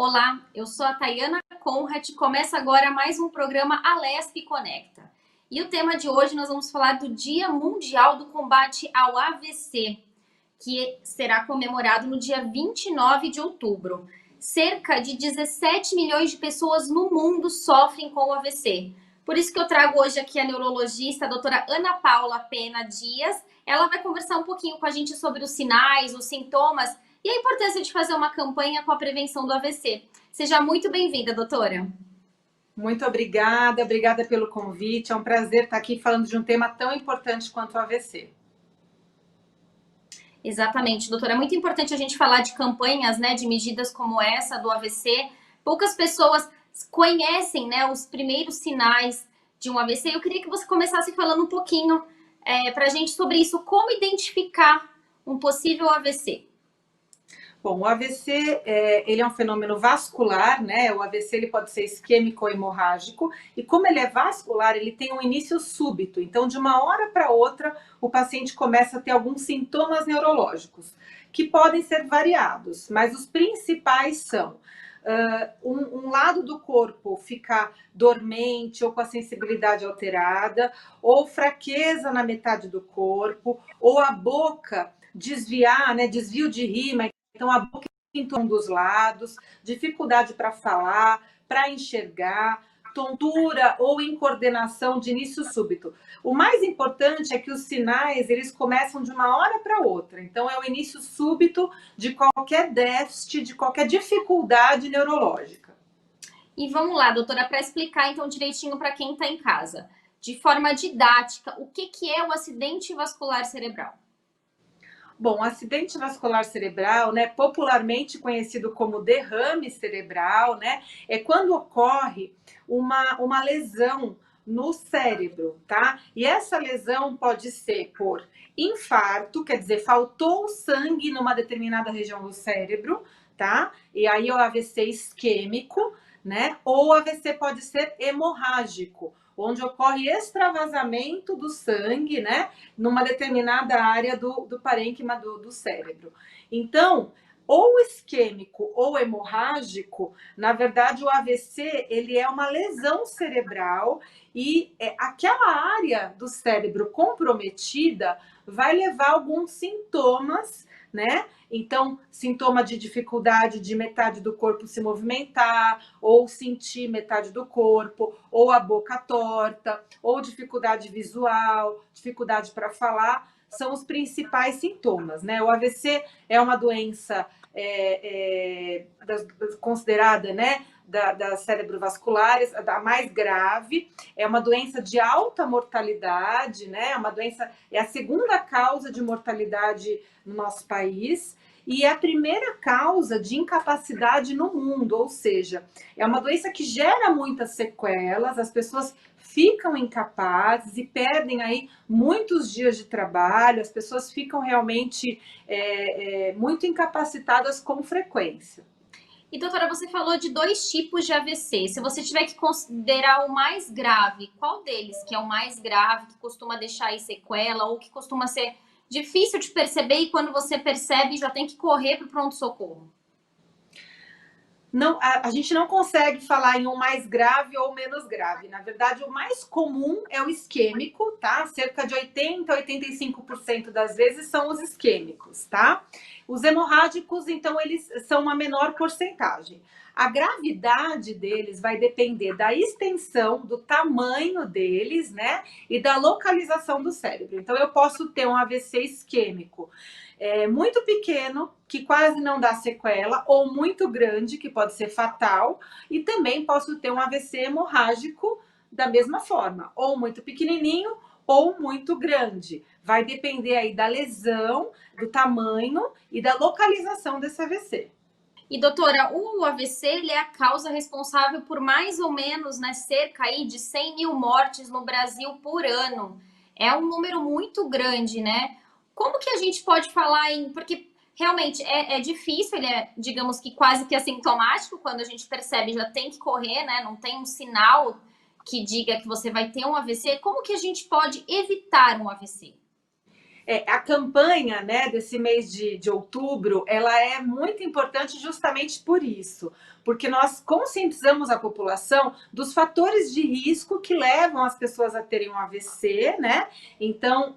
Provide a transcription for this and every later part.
Olá, eu sou a Tayana Conrad e começa agora mais um programa Alesp Conecta. E o tema de hoje nós vamos falar do Dia Mundial do Combate ao AVC, que será comemorado no dia 29 de outubro. Cerca de 17 milhões de pessoas no mundo sofrem com o AVC. Por isso que eu trago hoje aqui a neurologista, a doutora Ana Paula Pena Dias. Ela vai conversar um pouquinho com a gente sobre os sinais, os sintomas e a importância de fazer uma campanha com a prevenção do AVC. Seja muito bem-vinda, doutora. Muito obrigada pelo convite. É um prazer estar aqui falando de um tema tão importante quanto o AVC. Exatamente, doutora. É muito importante a gente falar de campanhas, né, de medidas como essa do AVC. Poucas pessoas conhecem, né, os primeiros sinais de um AVC. Eu queria que você começasse falando um pouquinho para a gente sobre isso. Como identificar um possível AVC? Bom, o AVC ele é um fenômeno vascular, né? O AVC ele pode ser isquêmico ou hemorrágico, e como ele é vascular, ele tem um início súbito. Então, de uma hora para outra, o paciente começa a ter alguns sintomas neurológicos, que podem ser variados, mas os principais são um lado do corpo ficar dormente ou com a sensibilidade alterada, ou fraqueza na metade do corpo, ou a boca desviar, né? Desvio de rima. Então, a boca em torno dos lados, dificuldade para falar, para enxergar, tontura ou incoordenação de início súbito. O mais importante é que os sinais, eles começam de uma hora para outra. Então, é o início súbito de qualquer déficit, de qualquer dificuldade neurológica. E vamos lá, doutora, para explicar então direitinho para quem está em casa, de forma didática, o que é o acidente vascular cerebral? Bom, o acidente vascular cerebral, né, popularmente conhecido como derrame cerebral, né, é quando ocorre uma lesão no cérebro, tá? E essa lesão pode ser por infarto, quer dizer, faltou sangue numa determinada região do cérebro, tá? E aí é o AVC isquêmico, né? Ou o AVC pode ser hemorrágico, onde ocorre extravasamento do sangue, né, numa determinada área do parênquima do cérebro. Então, ou isquêmico ou hemorrágico, na verdade, o AVC ele é uma lesão cerebral e aquela área do cérebro comprometida vai levar alguns sintomas, né? Então, sintoma de dificuldade de metade do corpo se movimentar, ou sentir metade do corpo, ou a boca torta, ou dificuldade visual, dificuldade para falar, são os principais sintomas, né? O AVC é uma doença considerada, né, das cerebrovasculares, a mais grave, é uma doença de alta mortalidade, né? É a segunda causa de mortalidade no nosso país e é a primeira causa de incapacidade no mundo, ou seja, é uma doença que gera muitas sequelas, as pessoas ficam incapazes e perdem aí muitos dias de trabalho, as pessoas ficam realmente muito incapacitadas com frequência. E, doutora, você falou de 2 tipos de AVC. Se você tiver que considerar o mais grave, qual deles que é o mais grave, que costuma deixar aí sequela, ou que costuma ser difícil de perceber e quando você percebe já tem que correr para o pronto-socorro? Não, a gente não consegue falar em um mais grave ou menos grave. Na verdade, o mais comum é o isquêmico, tá? Cerca de 80% a 85% das vezes são os isquêmicos, tá? Os hemorrágicos, então, eles são uma menor porcentagem. A gravidade deles vai depender da extensão, do tamanho deles, né? E da localização do cérebro. Então, eu posso ter um AVC isquêmico muito pequeno, que quase não dá sequela, ou muito grande, que pode ser fatal, e também posso ter um AVC hemorrágico da mesma forma, ou muito pequenininho, ou muito grande. Vai depender aí da lesão, do tamanho e da localização desse AVC. E, doutora, o AVC ele é a causa responsável por mais ou menos, né, cerca aí de 100 mil mortes no Brasil por ano. É um número muito grande, né? Como que a gente pode falar em... Porque realmente é difícil, ele é, digamos que quase que assintomático, quando a gente percebe já tem que correr, né? Não tem um sinal que diga que você vai ter um AVC. Como que a gente pode evitar um AVC? A campanha, né, desse mês de outubro, ela é muito importante justamente por isso, porque nós conscientizamos a população dos fatores de risco que levam as pessoas a terem um AVC, né? Então,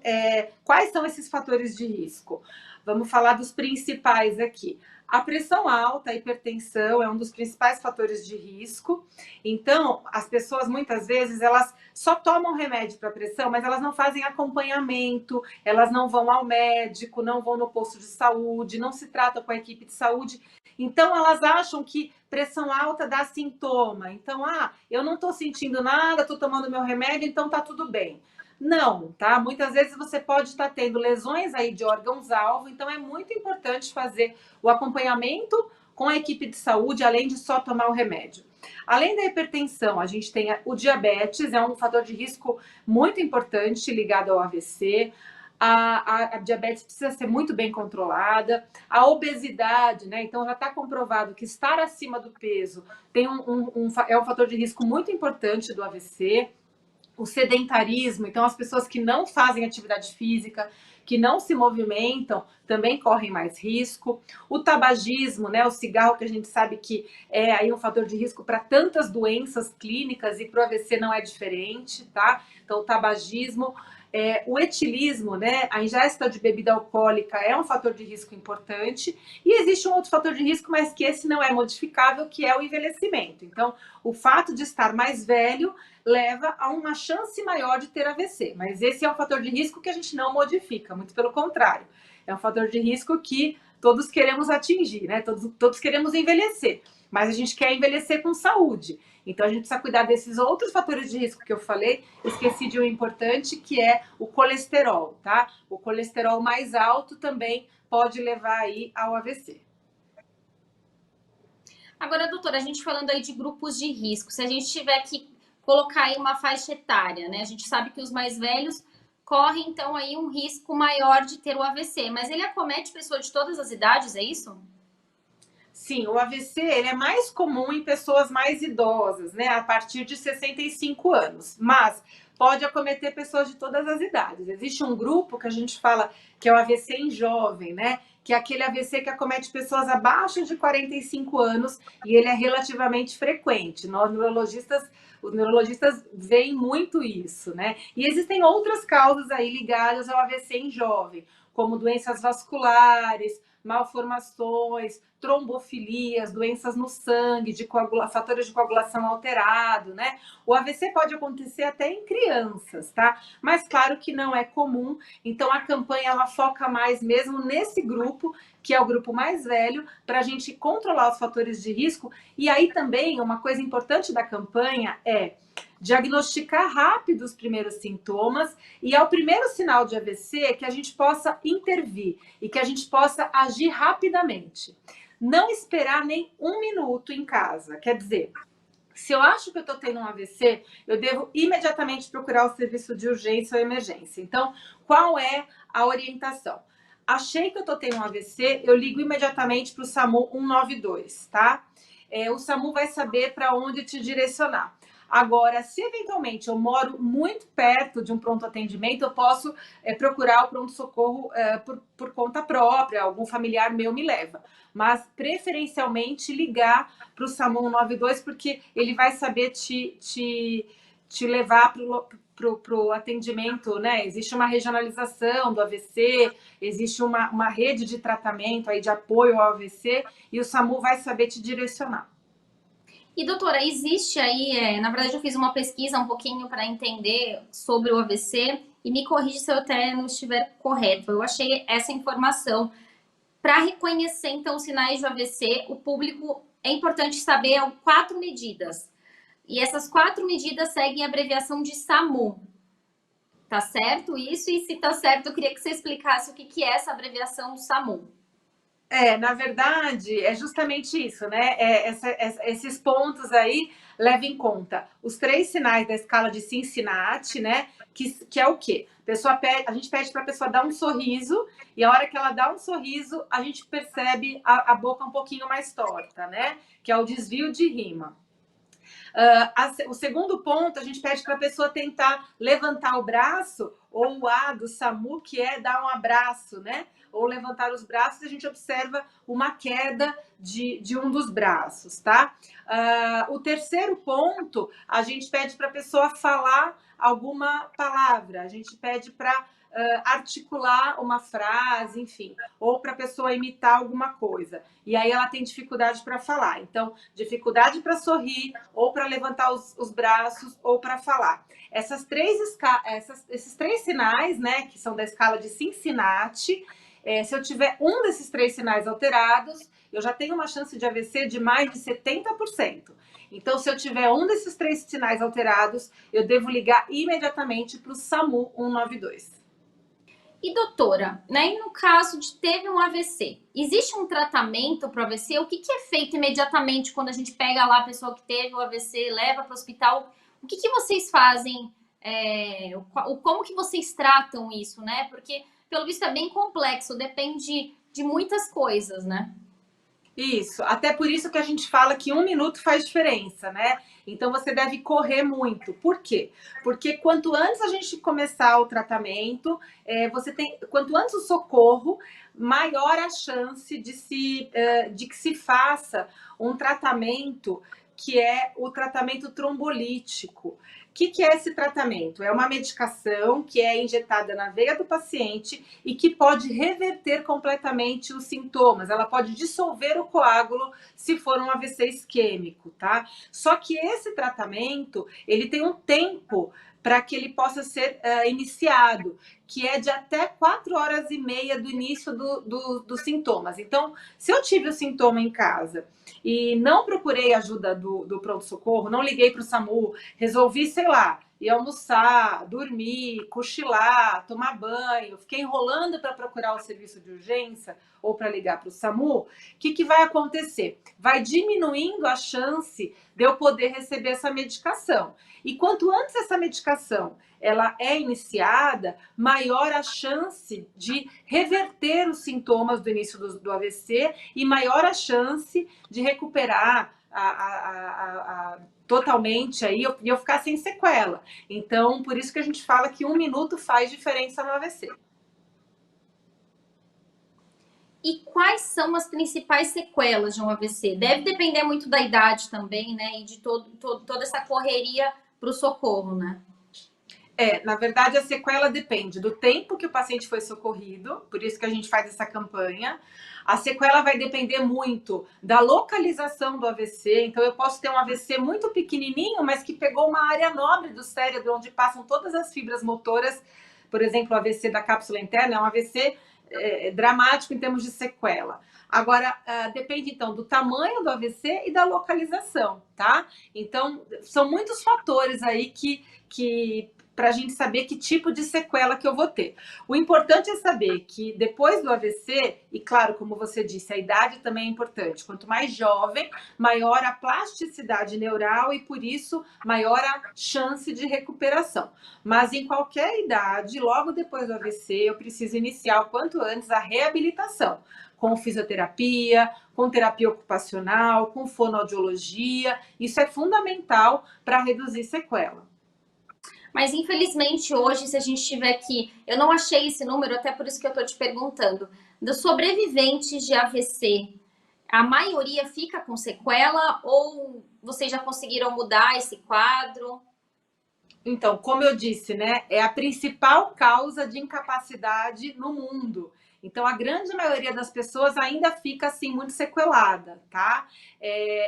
quais são esses fatores de risco? Vamos falar dos principais aqui. A pressão alta, a hipertensão é um dos principais fatores de risco. Então, as pessoas muitas vezes elas só tomam remédio para pressão, mas elas não fazem acompanhamento, elas não vão ao médico, não vão no posto de saúde, não se tratam com a equipe de saúde. Então, elas acham que pressão alta dá sintoma. Então, eu não estou sentindo nada, estou tomando meu remédio, então tá tudo bem. Não, tá? Muitas vezes você pode estar tendo lesões aí de órgãos-alvo, então é muito importante fazer o acompanhamento com a equipe de saúde, além de só tomar o remédio. Além da hipertensão, a gente tem o diabetes, é um fator de risco muito importante ligado ao AVC. A diabetes precisa ser muito bem controlada. A obesidade, né? Então já está comprovado que estar acima do peso tem é um fator de risco muito importante do AVC. O sedentarismo, então as pessoas que não fazem atividade física, que não se movimentam, também correm mais risco. O tabagismo, né, o cigarro, que a gente sabe que é aí um fator de risco para tantas doenças clínicas, e para o AVC não é diferente, tá? Então, o tabagismo, o etilismo, né, a ingesta de bebida alcoólica é um fator de risco importante. E existe um outro fator de risco, mas que esse não é modificável, que é o envelhecimento. Então, o fato de estar mais velho leva a uma chance maior de ter AVC. Mas esse é um fator de risco que a gente não modifica, muito pelo contrário. É um fator de risco que todos queremos atingir, né? Todos queremos envelhecer, mas a gente quer envelhecer com saúde. Então a gente precisa cuidar desses outros fatores de risco que eu falei. Esqueci de um importante, que é o colesterol, tá? O colesterol mais alto também pode levar aí ao AVC. Agora, doutora, a gente falando aí de grupos de risco, se a gente tiver que colocar aí uma faixa etária, né? A gente sabe que os mais velhos correm, então, aí um risco maior de ter o AVC, mas ele acomete pessoas de todas as idades, é isso? Sim, o AVC ele é mais comum em pessoas mais idosas, né? A partir de 65 anos, mas pode acometer pessoas de todas as idades. Existe um grupo que a gente fala que é o AVC em jovem, né? Que é aquele AVC que acomete pessoas abaixo de 45 anos e ele é relativamente frequente. Os neurologistas veem muito isso, né? E existem outras causas aí ligadas ao AVC em jovem, como doenças vasculares, malformações, trombofilias, doenças no sangue, fatores de coagulação alterado, né? O AVC pode acontecer até em crianças, tá? Mas claro que não é comum, então a campanha ela foca mais mesmo nesse grupo, que é o grupo mais velho, para a gente controlar os fatores de risco. E aí também uma coisa importante da campanha é diagnosticar rápido os primeiros sintomas e ao primeiro sinal de AVC que a gente possa intervir e que a gente possa agir rapidamente. Não esperar nem um minuto em casa. Quer dizer, se eu acho que eu estou tendo um AVC, eu devo imediatamente procurar o serviço de urgência ou emergência. Então, qual é a orientação? Achei que eu estou tendo um AVC, eu ligo imediatamente para o SAMU 192, tá? O SAMU vai saber para onde te direcionar. Agora, se eventualmente eu moro muito perto de um pronto atendimento, eu posso procurar o pronto-socorro por conta própria, algum familiar meu me leva. Mas, preferencialmente, ligar para o SAMU 192, porque ele vai saber te levar para o atendimento, né? Existe uma regionalização do AVC, existe uma rede de tratamento aí de apoio ao AVC, e o SAMU vai saber te direcionar. E, doutora, existe aí, na verdade eu fiz uma pesquisa um pouquinho para entender sobre o AVC e me corrige se eu até não estiver correto. Eu achei essa informação. Para reconhecer, então, sinais de AVC, o público é importante saber 4 medidas. E essas 4 medidas seguem a abreviação de SAMU. Tá certo isso? E se tá certo, eu queria que você explicasse o que é essa abreviação do SAMU. Na verdade, é justamente isso, né? Esses pontos aí leva em conta os 3 sinais da escala de Cincinnati, né? Que é o quê? A gente pede para a pessoa dar um sorriso, e a hora que ela dá um sorriso, a gente percebe a boca um pouquinho mais torta, né? Que é o desvio de rima. O segundo ponto, a gente pede para a pessoa tentar levantar o braço, ou o A do SAMU, que é dar um abraço, né? Ou levantar os braços, a gente observa uma queda de um dos braços, tá? O terceiro ponto, a gente pede para a pessoa falar alguma palavra, a gente pede para articular uma frase, enfim, ou para a pessoa imitar alguma coisa. E aí ela tem dificuldade para falar. Então, dificuldade para sorrir, ou para levantar os braços, ou para falar. Esses três sinais, né, que são da escala de Cincinnati, se eu tiver um desses três sinais alterados, eu já tenho uma chance de AVC de mais de 70%. Então, se eu tiver um desses três sinais alterados, eu devo ligar imediatamente para o SAMU 192. E doutora, né, e no caso de teve um AVC, existe um tratamento para o AVC? O que é feito imediatamente quando a gente pega lá a pessoa que teve o AVC, leva para o hospital? O que vocês fazem? Como que vocês tratam isso, né? Porque, pelo visto, é bem complexo, depende de muitas coisas, né? Isso, até por isso que a gente fala que 1 minuto faz diferença, né? Então você deve correr muito. Por quê? Porque quanto antes a gente começar o tratamento, quanto antes o socorro, maior a chance de que se faça um tratamento que é o tratamento trombolítico. O que é esse tratamento? É uma medicação que é injetada na veia do paciente e que pode reverter completamente os sintomas. Ela pode dissolver o coágulo se for um AVC isquêmico, tá? Só que esse tratamento, ele tem um tempo para que ele possa ser iniciado, que é de até 4 horas e meia do início dos sintomas. Então, se eu tive o sintoma em casa e não procurei ajuda do pronto-socorro, não liguei para o SAMU, resolvi, sei lá, ir almoçar, dormir, cochilar, tomar banho, fiquei enrolando para procurar o serviço de urgência ou para ligar para o SAMU, o que vai acontecer? Vai diminuindo a chance de eu poder receber essa medicação. E quanto antes essa medicação ela é iniciada, maior a chance de reverter os sintomas do início do AVC e maior a chance de recuperar totalmente aí e eu ficar sem sequela. Então, por isso que a gente fala que 1 minuto faz diferença no AVC. E quais são as principais sequelas de um AVC? Deve depender muito da idade também, né? E de toda essa correria para o socorro, né? Na verdade, a sequela depende do tempo que o paciente foi socorrido, por isso que a gente faz essa campanha. A sequela vai depender muito da localização do AVC. Então, eu posso ter um AVC muito pequenininho, mas que pegou uma área nobre do cérebro, onde passam todas as fibras motoras. Por exemplo, o AVC da cápsula interna é um AVC dramático em termos de sequela. Agora, depende, então, do tamanho do AVC e da localização, tá? Então, são muitos fatores aí que para a gente saber que tipo de sequela que eu vou ter. O importante é saber que depois do AVC, e claro, como você disse, a idade também é importante. Quanto mais jovem, maior a plasticidade neural e, por isso, maior a chance de recuperação. Mas em qualquer idade, logo depois do AVC, eu preciso iniciar o quanto antes a reabilitação, com fisioterapia, com terapia ocupacional, com fonoaudiologia. Isso é fundamental para reduzir sequela. Mas, infelizmente, hoje, se a gente tiver aqui, eu não achei esse número, até por isso que eu estou te perguntando, dos sobreviventes de AVC, a maioria fica com sequela ou vocês já conseguiram mudar esse quadro? Então, como eu disse, né, é a principal causa de incapacidade no mundo. Então, a grande maioria das pessoas ainda fica, assim, muito sequelada, tá?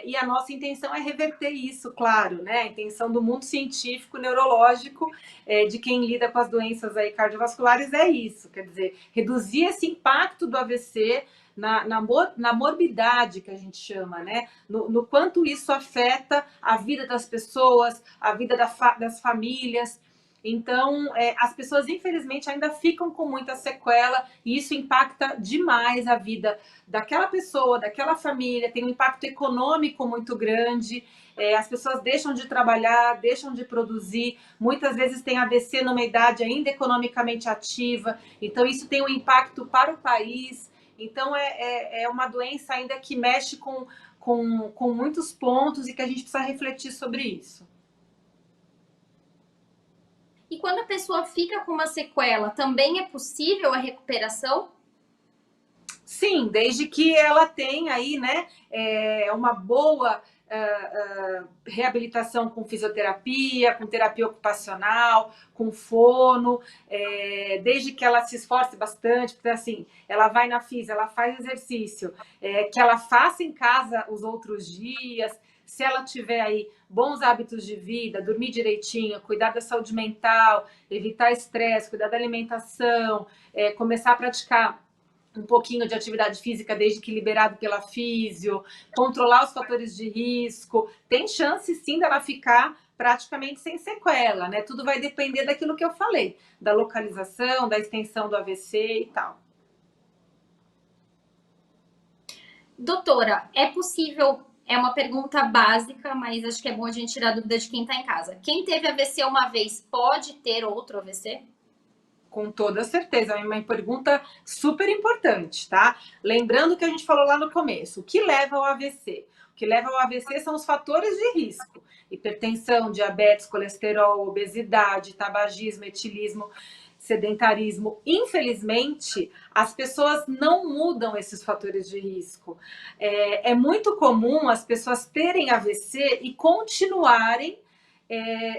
E a nossa intenção é reverter isso, claro, né? A intenção do mundo científico, neurológico, de quem lida com as doenças aí cardiovasculares é isso, quer dizer, reduzir esse impacto do AVC na morbidade que a gente chama, né? No quanto isso afeta a vida das pessoas, a vida das famílias. Então, as pessoas, infelizmente, ainda ficam com muita sequela e isso impacta demais a vida daquela pessoa, daquela família, tem um impacto econômico muito grande, as pessoas deixam de trabalhar, deixam de produzir, muitas vezes tem AVC numa idade ainda economicamente ativa, então isso tem um impacto para o país. Então, é uma doença ainda que mexe com muitos pontos e que a gente precisa refletir sobre isso. E quando a pessoa fica com uma sequela, também é possível a recuperação? Sim, desde que ela tenha aí, né, uma boa reabilitação com fisioterapia, com terapia ocupacional, com fono, desde que ela se esforce bastante, porque assim, ela vai na física, ela faz exercício, que ela faça em casa os outros dias, se ela tiver aí bons hábitos de vida, dormir direitinho, cuidar da saúde mental, evitar estresse, cuidar da alimentação, começar a praticar um pouquinho de atividade física desde que liberado pela físio, controlar os fatores de risco, tem chance sim dela ficar praticamente sem sequela, né? Tudo vai depender daquilo que eu falei, da localização, da extensão do AVC e tal. Doutora, é possível, é uma pergunta básica, mas acho que é bom a gente tirar a dúvida de quem está em casa. Quem teve AVC uma vez pode ter outro AVC? Com toda certeza, é uma pergunta super importante, tá? Lembrando que a gente falou lá no começo, o que leva ao AVC? O que leva ao AVC são os fatores de risco: hipertensão, diabetes, colesterol, obesidade, tabagismo, etilismo, sedentarismo. Infelizmente, as pessoas não mudam esses fatores de risco. É muito comum as pessoas terem AVC e continuarem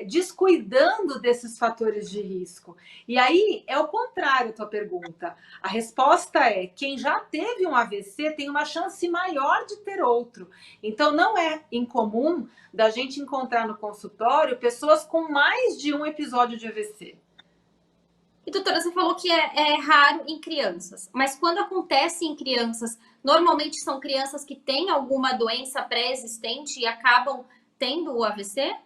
descuidando desses fatores de risco. E aí é o contrário a tua pergunta. A resposta é: quem já teve um AVC tem uma chance maior de ter outro. Então não é incomum da gente encontrar no consultório pessoas com mais de um episódio de AVC. E doutora, você falou que é raro em crianças, mas quando acontece em crianças, normalmente são crianças que têm alguma doença pré-existente e acabam tendo o AVC?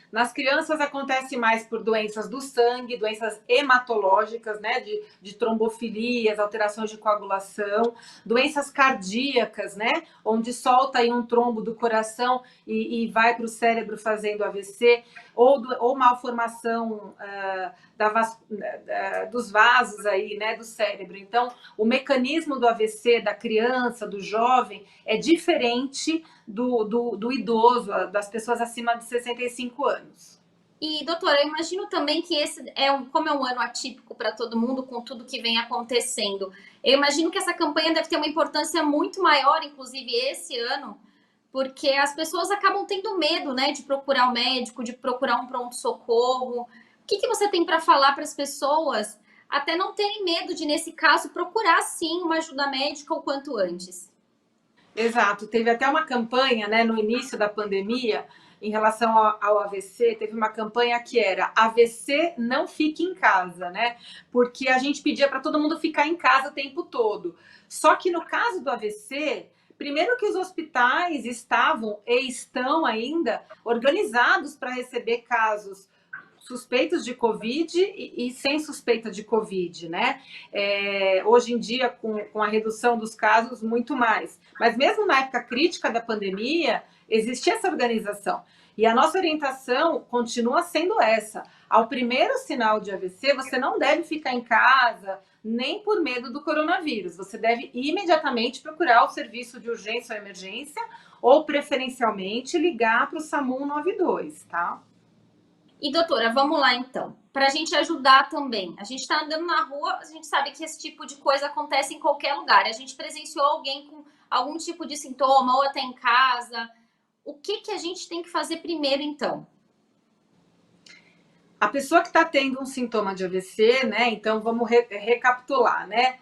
Nas crianças acontece mais por doenças do sangue, doenças hematológicas, né, de trombofilias, alterações de coagulação, doenças cardíacas, né, onde solta aí um trombo do coração e vai para o cérebro fazendo AVC, ou malformação dos vasos aí, né, do cérebro. Então, o mecanismo do AVC da criança, do jovem, é diferente do idoso, das pessoas acima de 65 anos. E, doutora, eu imagino também que esse como é um ano atípico para todo mundo, com tudo que vem acontecendo, eu imagino que essa campanha deve ter uma importância muito maior, inclusive esse ano, porque as pessoas acabam tendo medo, né, de procurar o médico, de procurar um pronto-socorro. O que você tem para falar para as pessoas até não terem medo de, nesse caso, procurar sim uma ajuda médica o quanto antes? Exato, teve até uma campanha, né, no início da pandemia, em relação ao AVC, teve uma campanha que era AVC não fique em casa, né? Porque a gente pedia para todo mundo ficar em casa o tempo todo. Só que no caso do AVC, primeiro que os hospitais estavam e estão ainda organizados para receber casos suspeitos de Covid e sem suspeita de Covid, né? Hoje em dia, com a redução dos casos, muito mais. Mas mesmo na época crítica da pandemia, existia essa organização. E a nossa orientação continua sendo essa. Ao primeiro sinal de AVC, você não deve ficar em casa, nem por medo do coronavírus. Você deve imediatamente procurar o serviço de urgência ou emergência, ou preferencialmente ligar para o SAMU 192, tá? E, doutora, vamos lá então. Para a gente ajudar também. A gente está andando na rua, a gente sabe que esse tipo de coisa acontece em qualquer lugar. A gente presenciou alguém com algum tipo de sintoma, ou até em casa. O que a gente tem que fazer primeiro, então? A pessoa que está tendo um sintoma de AVC, né? Então vamos recapitular, né?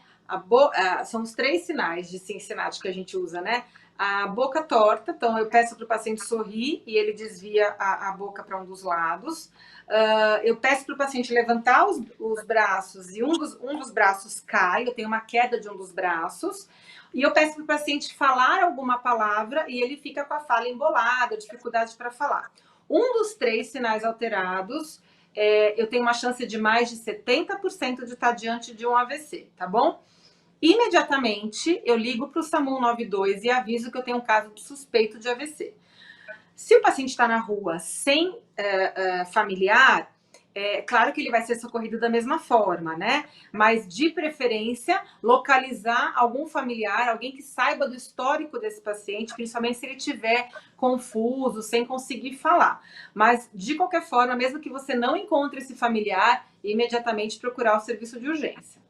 São os 3 sinais de Cincinnati que a gente usa, né? A boca torta, então eu peço para o paciente sorrir e ele desvia a boca para um dos lados. Eu peço para o paciente levantar os braços e um dos braços cai, eu tenho uma queda de um dos braços. E eu peço para o paciente falar alguma palavra e ele fica com a fala embolada, dificuldade para falar. Um dos 3 sinais alterados, eu tenho uma chance de mais de 70% de estar diante de um AVC, tá bom? Imediatamente eu ligo para o SAMU 192 e aviso que eu tenho um caso de suspeito de AVC. Se o paciente está na rua sem familiar, É claro que ele vai ser socorrido da mesma forma, né? Mas, de preferência, localizar algum familiar, alguém que saiba do histórico desse paciente, principalmente se ele estiver confuso, sem conseguir falar. Mas, de qualquer forma, mesmo que você não encontre esse familiar, imediatamente procurar o serviço de urgência.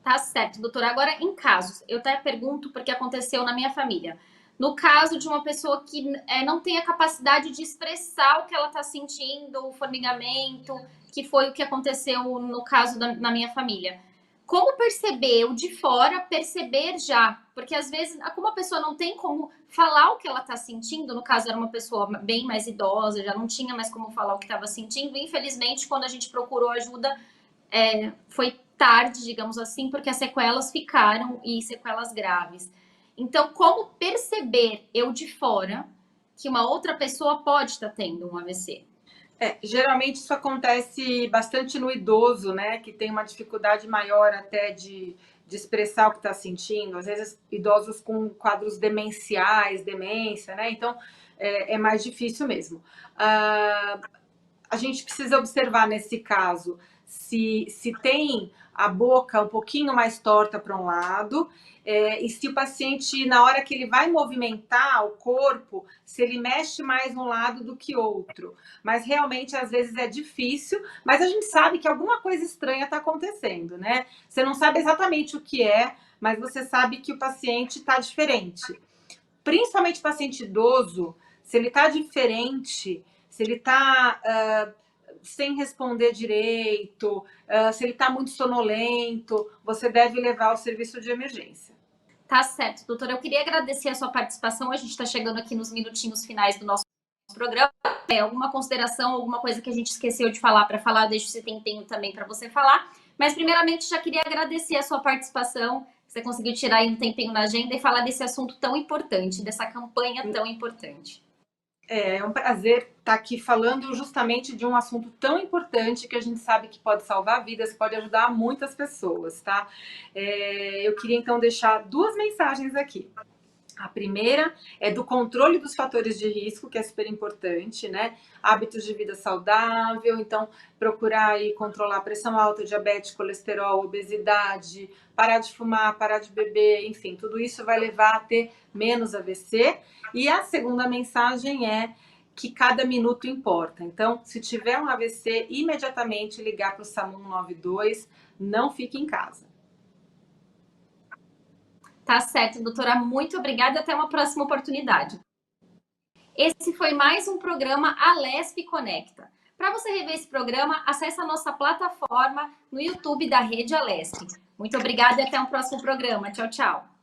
Tá certo, doutora. Agora, em casos, eu até pergunto porque aconteceu na minha família. No caso de uma pessoa que não tem a capacidade de expressar o que ela está sentindo, o formigamento, que foi o que aconteceu no caso na minha família. Como perceber, o de fora, perceber já? Porque às vezes, como a pessoa não tem como falar o que ela está sentindo, no caso era uma pessoa bem mais idosa, já não tinha mais como falar o que estava sentindo, infelizmente, quando a gente procurou ajuda, foi tarde, digamos assim, porque as sequelas ficaram e sequelas graves. Então, como perceber eu de fora que uma outra pessoa pode estar tendo um AVC? Geralmente isso acontece bastante no idoso, né? Que tem uma dificuldade maior até de expressar o que está sentindo. Às vezes, idosos com quadros demenciais, demência, né? Então, é mais difícil mesmo. A gente precisa observar nesse caso se tem a boca um pouquinho mais torta para um lado, e se o paciente, na hora que ele vai movimentar o corpo, se ele mexe mais um lado do que outro. Mas realmente, às vezes, é difícil, mas a gente sabe que alguma coisa estranha está acontecendo, né? Você não sabe exatamente o que é, mas você sabe que o paciente está diferente. Principalmente o paciente idoso, se ele está diferente, se ele está sem responder direito, se ele está muito sonolento, você deve levar ao serviço de emergência. Tá certo, doutora. Eu queria agradecer a sua participação. A gente está chegando aqui nos minutinhos finais do nosso programa. Alguma consideração, alguma coisa que a gente esqueceu de falar para falar, deixo esse tempinho também para você falar. Mas, primeiramente, já queria agradecer a sua participação. Você conseguiu tirar aí um tempinho na agenda e falar desse assunto tão importante, dessa campanha tão importante. É um prazer estar aqui falando justamente de um assunto tão importante que a gente sabe que pode salvar vidas, pode ajudar muitas pessoas, tá? Eu queria então deixar duas mensagens aqui. A primeira é do controle dos fatores de risco, que é super importante, né? Hábitos de vida saudável, então procurar aí controlar a pressão alta, diabetes, colesterol, obesidade, parar de fumar, parar de beber, enfim, tudo isso vai levar a ter menos AVC. E a segunda mensagem é que cada minuto importa. Então, se tiver um AVC, imediatamente ligar para o SAMU 192, não fique em casa. Tá certo, doutora. Muito obrigada e até uma próxima oportunidade. Esse foi mais um programa Alesp Conecta. Para você rever esse programa, acesse a nossa plataforma no YouTube da Rede Alesp. Muito obrigada e até o próximo programa. Tchau, tchau.